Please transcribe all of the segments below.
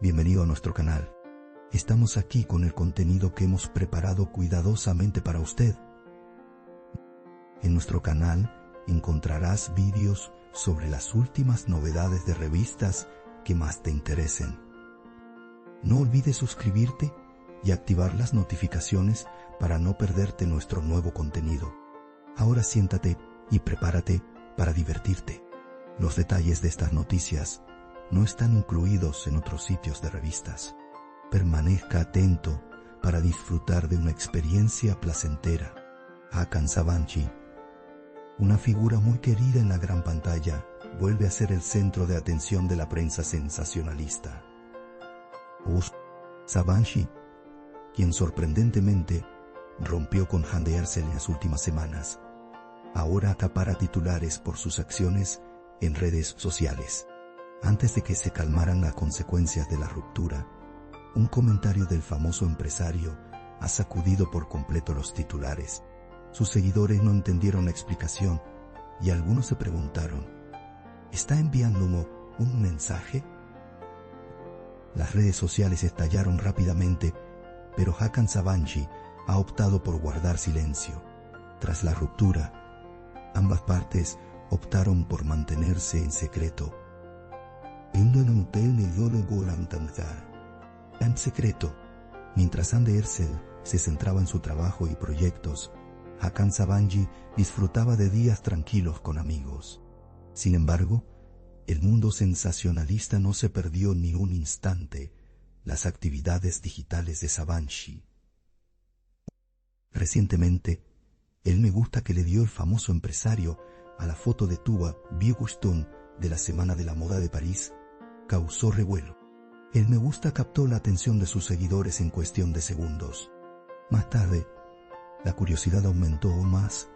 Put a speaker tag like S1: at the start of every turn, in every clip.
S1: Bienvenido a nuestro canal. Estamos aquí con el contenido que hemos preparado cuidadosamente para usted. En nuestro canal encontrarás vídeos sobre las últimas novedades de revistas que más te interesen. No olvides suscribirte y activar las notificaciones para no perderte nuestro nuevo contenido. Ahora siéntate y prepárate para divertirte. Los detalles de estas noticias no están incluidos en otros sitios de revistas. Permanezca atento para disfrutar de una experiencia placentera. Hakan Sabanci, una figura muy querida en la gran pantalla, vuelve a ser el centro de atención de la prensa sensacionalista. Sabanci, quien sorprendentemente rompió con Hande Erçel en las últimas semanas, ahora acapara titulares por sus acciones en redes sociales. Antes de que se calmaran las consecuencias de la ruptura, un comentario del famoso empresario ha sacudido por completo los titulares. Sus seguidores no entendieron la explicación y algunos se preguntaron, ¿está enviando un mensaje? Las redes sociales estallaron rápidamente, pero Hakan Sabanci ha optado por guardar silencio. Tras la ruptura, ambas partes optaron por mantenerse en secreto. En secreto, mientras Hande Erçel se centraba en su trabajo y proyectos, Hakan Sabanci disfrutaba de días tranquilos con amigos. Sin embargo, el mundo sensacionalista no se perdió ni un instante las actividades digitales de Sabanci. Recientemente, el me gusta que le dio el famoso empresario a la foto de Tuba Bioguston de la Semana de la Moda de París causó revuelo. El me gusta captó la atención de sus seguidores en cuestión de segundos. Más tarde, la curiosidad aumentó aún más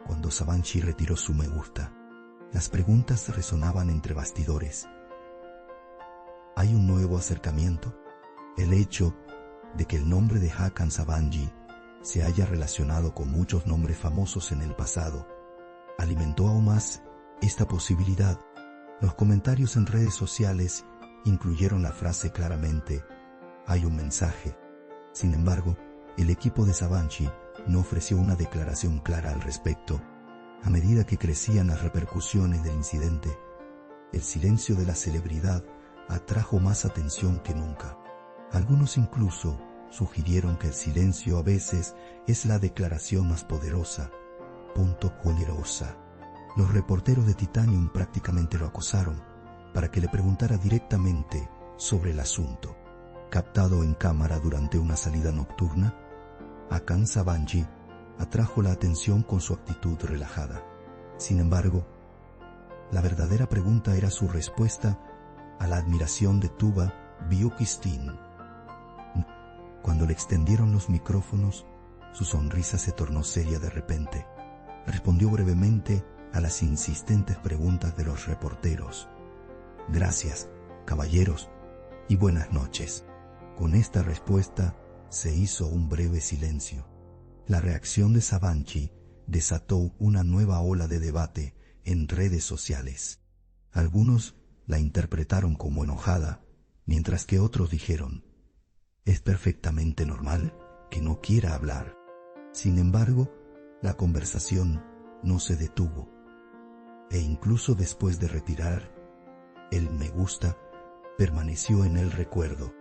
S1: cuando Sabanci retiró su me gusta. Las preguntas resonaban entre bastidores. ¿Hay un nuevo acercamiento? El hecho de que el nombre de Hakan Sabanci se haya relacionado con muchos nombres famosos en el pasado alimentó aún más esta posibilidad. Los comentarios en redes sociales incluyeron la frase claramente, hay un mensaje. Sin embargo, el equipo de Sabanci no ofreció una declaración clara al respecto. A medida que crecían las repercusiones del incidente, el silencio de la celebridad atrajo más atención que nunca. Algunos incluso sugirieron que el silencio a veces es la declaración más poderosa. Poderosa. Los reporteros de Titanium prácticamente lo acosaron para que le preguntara directamente sobre el asunto. Captado en cámara durante una salida nocturna, Hakan Sabanci atrajo la atención con su actitud relajada. Sin embargo, la verdadera pregunta era su respuesta a la admiración de Tuba Bioguston. Cuando le extendieron los micrófonos, su sonrisa se tornó seria de repente. Respondió brevemente a las insistentes preguntas de los reporteros. Gracias, caballeros, y buenas noches. Con esta respuesta se hizo un breve silencio. La reacción de Sabanci desató una nueva ola de debate en redes sociales. Algunos la interpretaron como enojada, mientras que otros dijeron, es perfectamente normal que no quiera hablar. Sin embargo, la conversación no se detuvo, e incluso después de retirar el me gusta, permaneció en el recuerdo.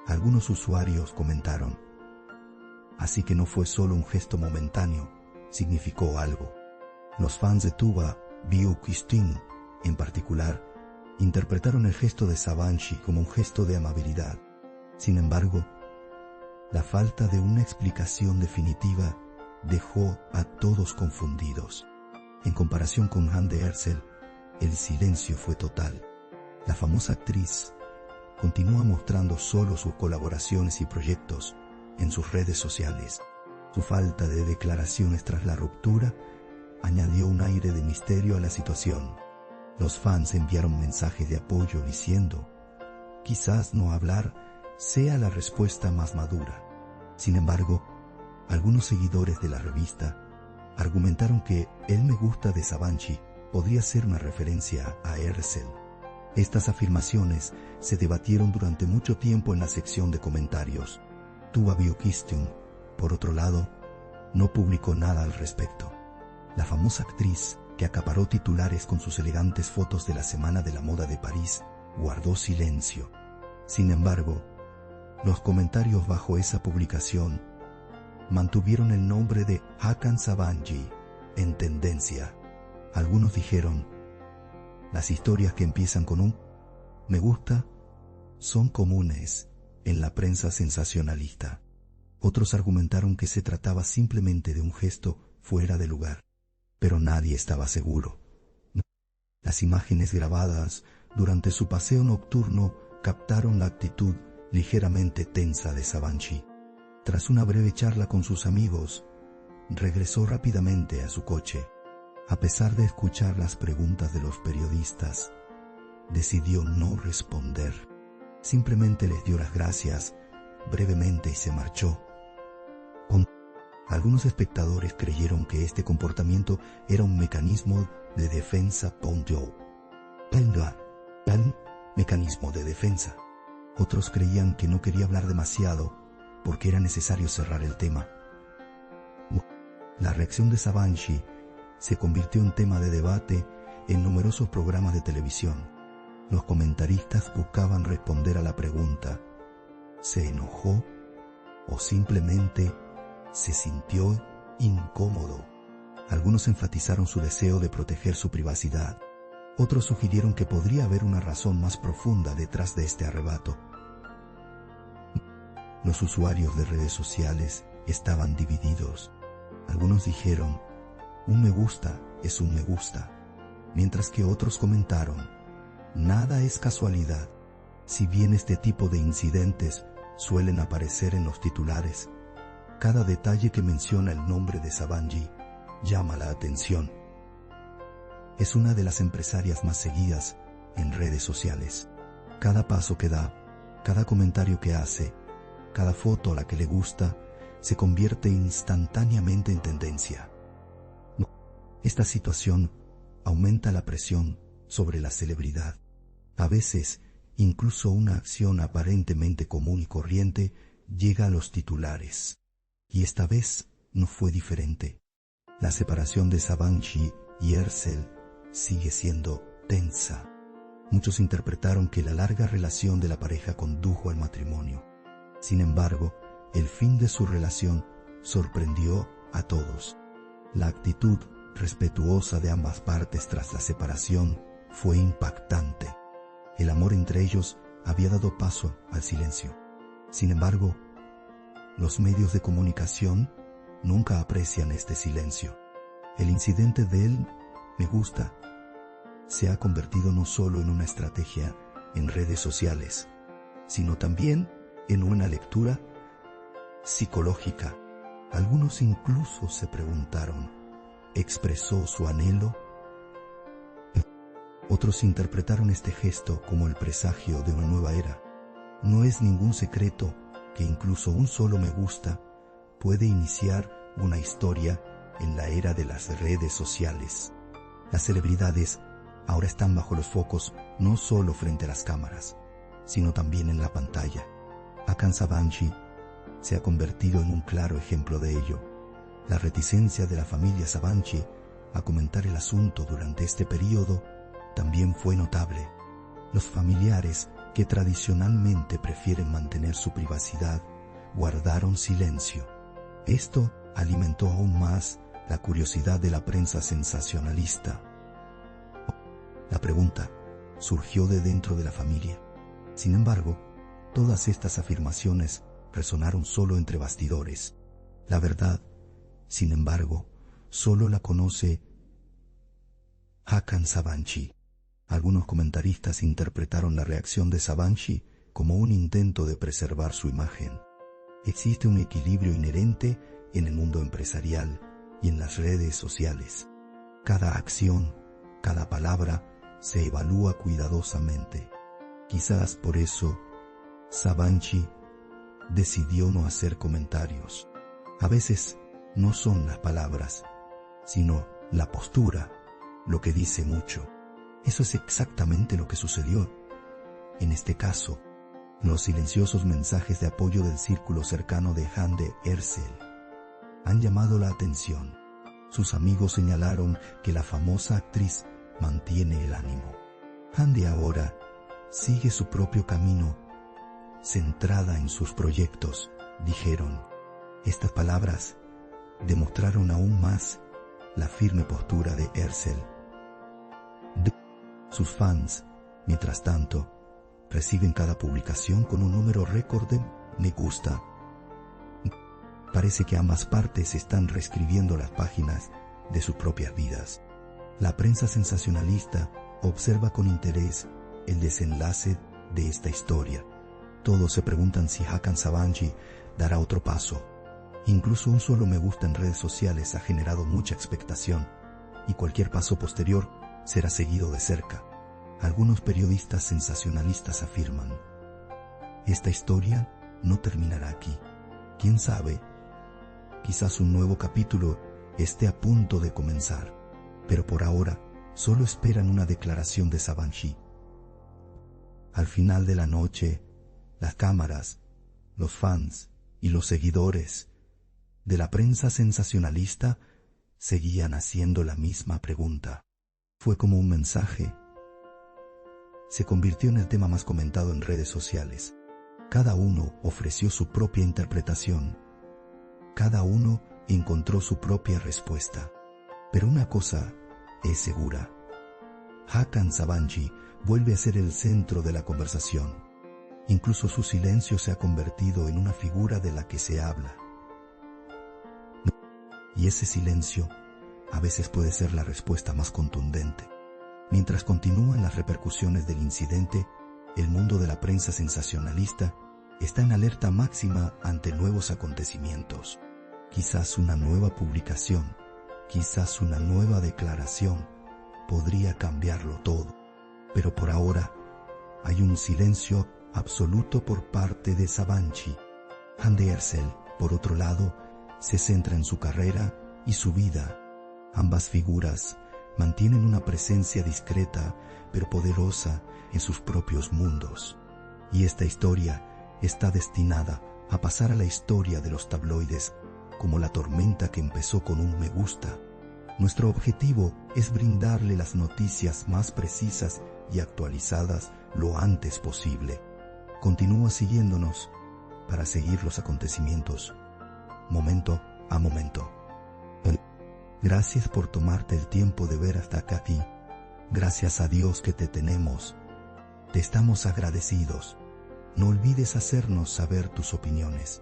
S1: Algunos usuarios comentaron, así que no fue solo un gesto momentáneo, significó algo. Los fans de Tuba Bioguston, en particular, interpretaron el gesto de Sabanci como un gesto de amabilidad. Sin embargo, la falta de una explicación definitiva dejó a todos confundidos. En comparación con Hande Erçel, el silencio fue total. La famosa actriz continúa mostrando solo sus colaboraciones y proyectos en sus redes sociales. Su falta de declaraciones tras la ruptura añadió un aire de misterio a la situación. Los fans enviaron mensajes de apoyo diciendo, quizás no hablar sea la respuesta más madura. Sin embargo, algunos seguidores de la revista argumentaron que el me gusta de Sabanci podría ser una referencia a Erçel. Estas afirmaciones se debatieron durante mucho tiempo en la sección de comentarios. Tuva Büyüküstün, por otro lado, no publicó nada al respecto. La famosa actriz, que acaparó titulares con sus elegantes fotos de la Semana de la Moda de París, guardó silencio. Sin embargo, los comentarios bajo esa publicación mantuvieron el nombre de Hakan Sabancı en tendencia. Algunos dijeron: las historias que empiezan con un me gusta son comunes en la prensa sensacionalista. Otros argumentaron que se trataba simplemente de un gesto fuera de lugar, pero nadie estaba seguro. Las imágenes grabadas durante su paseo nocturno captaron la actitud ligeramente tensa de Sabancı. Tras una breve charla con sus amigos, regresó rápidamente a su coche. A pesar de escuchar las preguntas de los periodistas, decidió no responder. Simplemente les dio las gracias brevemente y se marchó. Algunos espectadores creyeron que este comportamiento era un mecanismo de defensa mecanismo de defensa. Otros creían que no quería hablar demasiado porque era necesario cerrar el tema. La reacción de Sabancı se convirtió en tema de debate en numerosos programas de televisión. Los comentaristas buscaban responder a la pregunta: ¿se enojó o simplemente se sintió incómodo? Algunos enfatizaron su deseo de proteger su privacidad. Otros sugirieron que podría haber una razón más profunda detrás de este arrebato. Los usuarios de redes sociales estaban divididos. Algunos dijeron: un me gusta es un me gusta, mientras que otros comentaron: nada es casualidad. Si bien este tipo de incidentes suelen aparecer en los titulares, cada detalle que menciona el nombre de Sabancı llama la atención. Es una de las empresarias más seguidas en redes sociales. Cada paso que da, cada comentario que hace, cada foto a la que le gusta, se convierte instantáneamente en tendencia. Esta situación aumenta la presión sobre la celebridad. A veces, incluso una acción aparentemente común y corriente llega a los titulares. Y esta vez no fue diferente. La separación de Sabancı y Erçel sigue siendo tensa. Muchos interpretaron que la larga relación de la pareja condujo al matrimonio. Sin embargo, el fin de su relación sorprendió a todos. La actitud respetuosa de ambas partes tras la separación fue impactante. El amor entre ellos había dado paso al silencio. Sin embargo, los medios de comunicación nunca aprecian este silencio. El incidente del me gusta se ha convertido no solo en una estrategia en redes sociales, sino también en una lectura psicológica. Algunos incluso se preguntaron: ¿expresó su anhelo? Otros interpretaron este gesto como el presagio de una nueva era. No es ningún secreto que incluso un solo me gusta puede iniciar una historia en la era de las redes sociales. Las celebridades ahora están bajo los focos no solo frente a las cámaras, sino también en la pantalla. Hakan Sabancı se ha convertido en un claro ejemplo de ello. La reticencia de la familia Sabancı a comentar el asunto durante este periodo también fue notable. Los familiares, que tradicionalmente prefieren mantener su privacidad, guardaron silencio. Esto alimentó aún más la curiosidad de la prensa sensacionalista. La pregunta surgió de dentro de la familia. Sin embargo, todas estas afirmaciones resonaron solo entre bastidores. La verdad, sin embargo, solo la conoce Hakan Sabancı. Algunos comentaristas interpretaron la reacción de Sabancı como un intento de preservar su imagen. Existe un equilibrio inherente en el mundo empresarial y en las redes sociales. Cada acción, cada palabra se evalúa cuidadosamente. Quizás por eso Sabancı decidió no hacer comentarios. A veces no son las palabras, sino la postura lo que dice mucho. Eso es exactamente lo que sucedió. En este caso, los silenciosos mensajes de apoyo del círculo cercano de Hande Erçel han llamado la atención. Sus amigos señalaron que la famosa actriz mantiene el ánimo. Hande ahora sigue su propio camino, centrada en sus proyectos, dijeron. Estas palabras demostraron aún más la firme postura de Erçel. Sus fans, mientras tanto, reciben cada publicación con un número récord de me gusta. Parece que ambas partes están reescribiendo las páginas de sus propias vidas. La prensa sensacionalista observa con interés el desenlace de esta historia. Todos se preguntan si Hakan Sabancı dará otro paso. Incluso un solo me gusta en redes sociales ha generado mucha expectación, y cualquier paso posterior será seguido de cerca. Algunos periodistas sensacionalistas afirman: esta historia no terminará aquí. ¿Quién sabe? Quizás un nuevo capítulo esté a punto de comenzar, pero por ahora solo esperan una declaración de Sabancı. Al final de la noche, las cámaras, los fans y los seguidores de la prensa sensacionalista seguían haciendo la misma pregunta. Fue como un mensaje. Se convirtió en el tema más comentado en redes sociales. Cada uno ofreció su propia interpretación. Cada uno encontró su propia respuesta. Pero una cosa es segura: Hakan Sabancı vuelve a ser el centro de la conversación. Incluso su silencio se ha convertido en una figura de la que se habla. Y ese silencio a veces puede ser la respuesta más contundente. Mientras continúan las repercusiones del incidente, el mundo de la prensa sensacionalista está en alerta máxima ante nuevos acontecimientos. Quizás una nueva publicación, quizás una nueva declaración podría cambiarlo todo. Pero por ahora hay un silencio absoluto por parte de Sabancı. Hande Erçel, por otro lado, se centra en su carrera y su vida. Ambas figuras mantienen una presencia discreta pero poderosa en sus propios mundos. Y esta historia está destinada a pasar a la historia de los tabloides como la tormenta que empezó con un me gusta. Nuestro objetivo es brindarle las noticias más precisas y actualizadas lo antes posible. Continúa siguiéndonos para seguir los acontecimientos momento a momento. Gracias por tomarte el tiempo de ver hasta aquí. Gracias a Dios que te tenemos. Te estamos agradecidos. No olvides hacernos saber tus opiniones.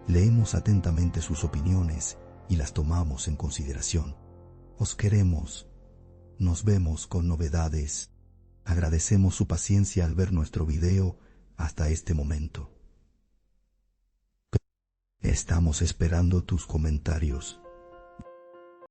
S1: Leemos atentamente sus opiniones y las tomamos en consideración. Os queremos. Nos vemos con novedades. Agradecemos su paciencia al ver nuestro video hasta este momento. Estamos esperando tus comentarios.